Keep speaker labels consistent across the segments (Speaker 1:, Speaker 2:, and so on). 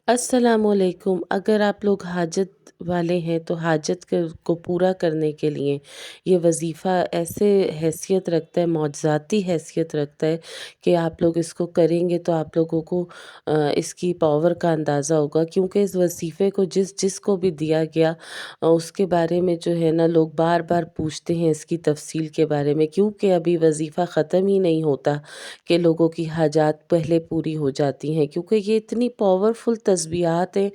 Speaker 1: अस्सलामुअलैकुम। अगर आप लोग हाजत वाले हैं तो को पूरा करने के लिए ये वज़ीफ़ा ऐसे हैसियत रखता है, मौजज़ाती हैसियत रखता है कि आप लोग इसको करेंगे तो आप लोगों को इसकी पावर का अंदाज़ा होगा, क्योंकि इस वज़ीफ़े को जिसको भी दिया गया उसके बारे में जो है ना लोग बार बार पूछते हैं इसकी तफसील के बारे में, क्योंकि अभी वज़ीफ़ा ख़त्म ही नहीं होता कि लोगों की हाजात पहले पूरी हो जाती हैं, क्योंकि ये इतनी पावरफुल तस्बीहात हैं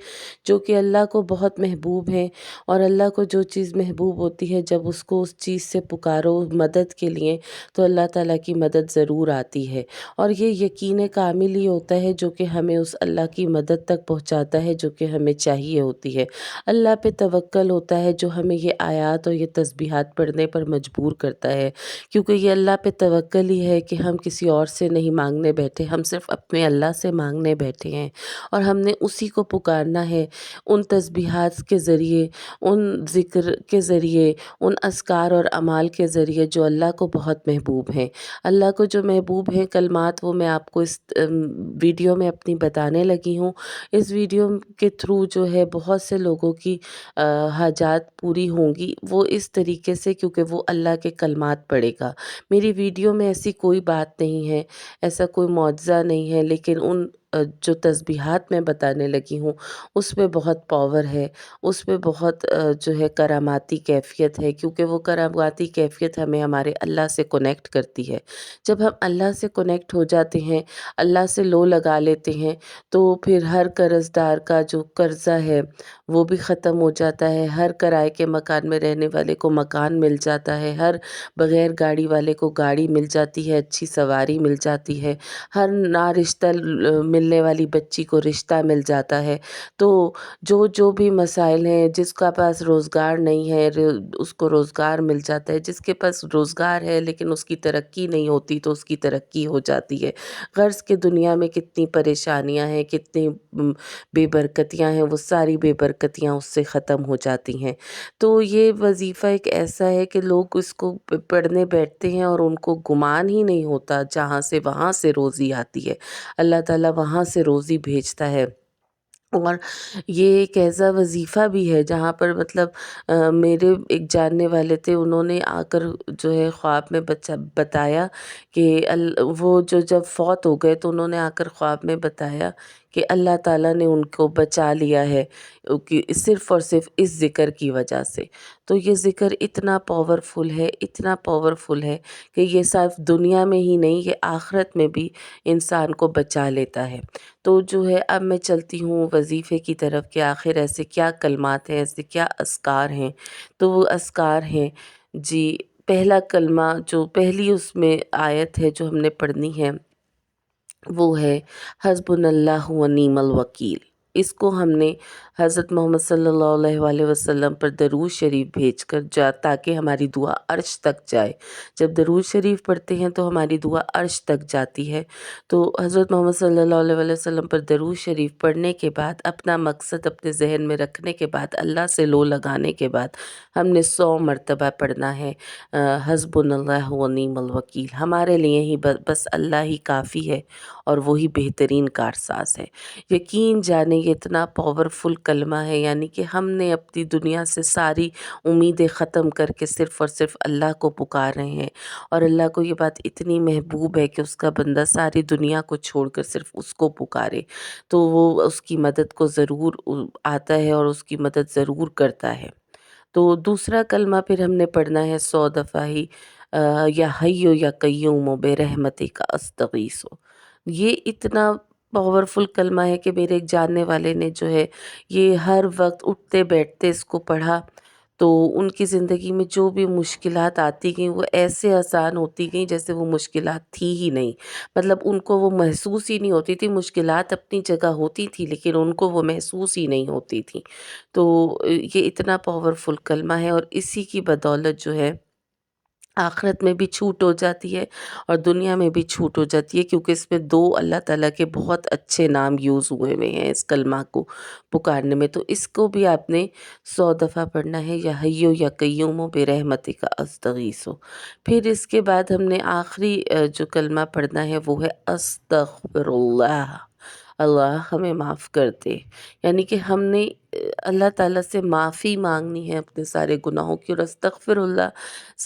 Speaker 1: जो कि अल्लाह को बहुत महबूब हैं। और अल्लाह को जो चीज़ महबूब होती है, जब उसको उस चीज़ से पुकारो मदद के लिए, तो अल्लाह ताला की मदद ज़रूर आती है। और ये यकीन कामिल ही होता है जो कि हमें उस अल्लाह की मदद तक पहुँचाता है जो कि हमें चाहिए होती है। अल्लाह पे तवक्ल होता है जो हमें ये आयात और ये तस्बीहात पढ़ने पर मजबूर करता है, क्योंकि ये अल्लाह पे तवक्ल ही है कि हम किसी और से नहीं मांगने बैठे, हम सिर्फ़ अपने अल्लाह से मांगने बैठे हैं और हमने उसी को पुकारना है। उन तस्बीहात के ज़रिए, उन ज़िक्र के ज़रिए, उन अस्कार और अमाल के ज़रिए जो अल्लाह को बहुत महबूब हैं। अल्लाह को जो महबूब हैं कलमात, वो मैं आपको इस वीडियो में अपनी बताने लगी हूँ। इस वीडियो के थ्रू जो है बहुत से लोगों की हाजात पूरी होंगी, वो इस तरीके से, क्योंकि वो अल्लाह के कलमात पढ़ेगा। मेरी वीडियो में ऐसी कोई बात नहीं है, ऐसा कोई मुआज़ा नहीं है, लेकिन उन जो तस्बीहात मैं बताने लगी हूँ, उसमें बहुत पावर है, उसमें बहुत जो है करामाती कैफ़ियत है, क्योंकि वो करामाती कैफ़ियत हमें हमारे अल्लाह से कनेक्ट करती है। जब हम अल्लाह से कनेक्ट हो जाते हैं, अल्लाह से लो लगा लेते हैं, तो फिर हर कर्ज़दार का जो कर्ज़ा है, वो भी ख़त्म हो जाता है। हर किराए के मकान में रहने वाले को मकान मिल जाता है, हर बगैर गाड़ी वाले को गाड़ी मिल जाती है, अच्छी सवारी मिल जाती है, हर ना रिश्ता मिलने वाली बच्ची को रिश्ता मिल जाता है। तो जो भी मसाइल हैं, जिसका पास रोज़गार नहीं है उसको रोज़गार मिल जाता है, जिसके पास रोज़गार है लेकिन उसकी तरक्की नहीं होती तो उसकी तरक्की हो जाती है। ग़र्ज़ कि दुनिया में कितनी परेशानियाँ हैं, कितनी बेबरकतियाँ हैं, वो सारी बेबरकतियाँ उससे ख़त्म हो जाती हैं। तो ये वज़ीफ़ा एक ऐसा है कि लोग इसको पढ़ने बैठते हैं और उनको गुमान ही नहीं होता, जहाँ से वहाँ से रोज़ी आती है। अल्लाह ताला वहाँ से रोज़ी भेजता है। और ये एक ऐसा वज़ीफ़ा भी है जहाँ पर मतलब मेरे एक जानने वाले थे, उन्होंने आकर जो है ख्वाब में बताया कि वो जो जब फ़ौत हो गए तो उन्होंने आकर ख्वाब में बताया कि अल्लाह ताला ने उनको बचा लिया है, कि सिर्फ़ और सिर्फ़ इस ज़िक्र की वजह से। तो ये ज़िक्र इतना पावरफुल है, इतना पावरफुल है कि ये सिर्फ़ दुनिया में ही नहीं, ये आख़िरत में भी इंसान को बचा लेता है। तो जो है अब मैं चलती हूँ वज़ीफ़े की तरफ कि आखिर ऐसे क्या कलमात हैं, ऐसे क्या अस्कार हैं। तो वो अस्कार हैं जी, पहला कलमा जो पहली उसमें आयत है जो हमने पढ़नी है, वो है हस्बुनल्लाहु व निअमल वकील। इसको हमने हज़रत मोहम्मद सल्लल्लाहु अलैहि वसल्लम पर दरूद शरीफ भेजकर ताकि हमारी दुआ अर्श तक जाए। जब दरूद शरीफ पढ़ते हैं तो हमारी दुआ अर्श तक जाती है। तो हज़रत मोहम्मद सल्लल्लाहु अलैहि वसल्लम पर दरूद शरीफ पढ़ने के बाद, अपना मकसद अपने ज़हन में रखने के बाद, अल्लाह से लो लगाने के बाद हमने 100 मरतबा पढ़ना है हस्बुनल्लाहु व निअमल वकील। हमारे लिए ही बस अल्लाह ही काफ़ी है और वही बेहतरीन कारसाज़ है। यकीन जाने ये इतना पावरफुल कलमा है, यानी कि हमने अपनी दुनिया से सारी उम्मीदें ख़त्म करके सिर्फ़ और सिर्फ़ अल्लाह को पुकार रहे हैं। और अल्लाह को ये बात इतनी महबूब है कि उसका बंदा सारी दुनिया को छोड़कर सिर्फ़ उसको पुकारे, तो वो उसकी मदद को ज़रूर आता है और उसकी मदद ज़रूर करता है। तो दूसरा कलमा फिर हमने पढ़ना है 100 दफ़ा ही, या हय्यो या कय्यूम बिरहमतिका अस्तगीसु। ये इतना पावरफुल कलमा है कि मेरे एक जानने वाले ने जो है ये हर वक़्त उठते बैठते इसको पढ़ा, तो उनकी ज़िंदगी में जो भी मुश्किलात आती गईं वो ऐसे आसान होती गईं जैसे वो मुश्किलात थी ही नहीं। मतलब उनको वो महसूस ही नहीं होती थी, मुश्किलात अपनी जगह होती थी लेकिन उनको वो महसूस ही नहीं होती थी। तो ये इतना पावरफुल कलमा है और इसी की बदौलत जो है आखिरत में भी छूट हो जाती है और दुनिया में भी छूट हो जाती है, क्योंकि इसमें 2 अल्लाह ताला के बहुत अच्छे नाम यूज़ हुए हुए हैं इस कलमा को पुकारने में। तो इसको भी आपने 100 दफ़ा पढ़ना है, या हय्यो या कय्यूम बिरहमतिका अस्तगीसु। फिर इसके बाद हमने आखिरी जो कलमा पढ़ना है वो है अस्तगफिरुल्लाह। اللہ ہمیں معاف کر دے۔ یعنی کہ ہم نے اللہ تعالیٰ سے معافی مانگنی ہے اپنے سارے گناہوں کی، اور استغفر اللہ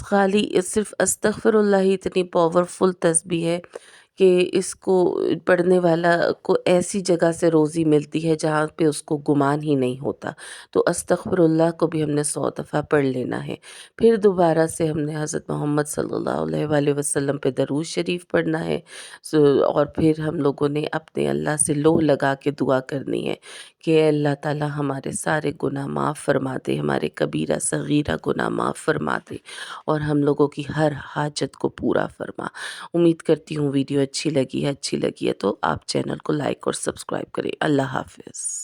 Speaker 1: خالی صرف استغفر اللہ ہی اتنی پاورفل تسبیح ہے کہ اس کو پڑھنے والا کو ایسی جگہ سے روزی ملتی ہے جہاں پہ اس کو گمان ہی نہیں ہوتا۔ تو استغفر اللہ کو بھی ہم نے 100 دفعہ پڑھ لینا ہے۔ پھر دوبارہ سے ہم نے حضرت محمد صلی اللہ علیہ وآلہ وسلم پہ درود شریف پڑھنا ہے۔ اور پھر ہم لوگوں نے اپنے اللہ سے لوح لگا کے دعا کرنی ہے کہ اے اللہ تعالیٰ ہمارے سارے گناہ معاف فرما دے، ہمارے کبیرہ صغیرہ گناہ معاف فرما دے، اور ہم لوگوں کی ہر حاجت کو پورا فرما۔ امید کرتی ہوں ویڈیو اچھی لگی ہے تو آپ چینل کو لائک اور سبسکرائب کریں۔ اللہ حافظ۔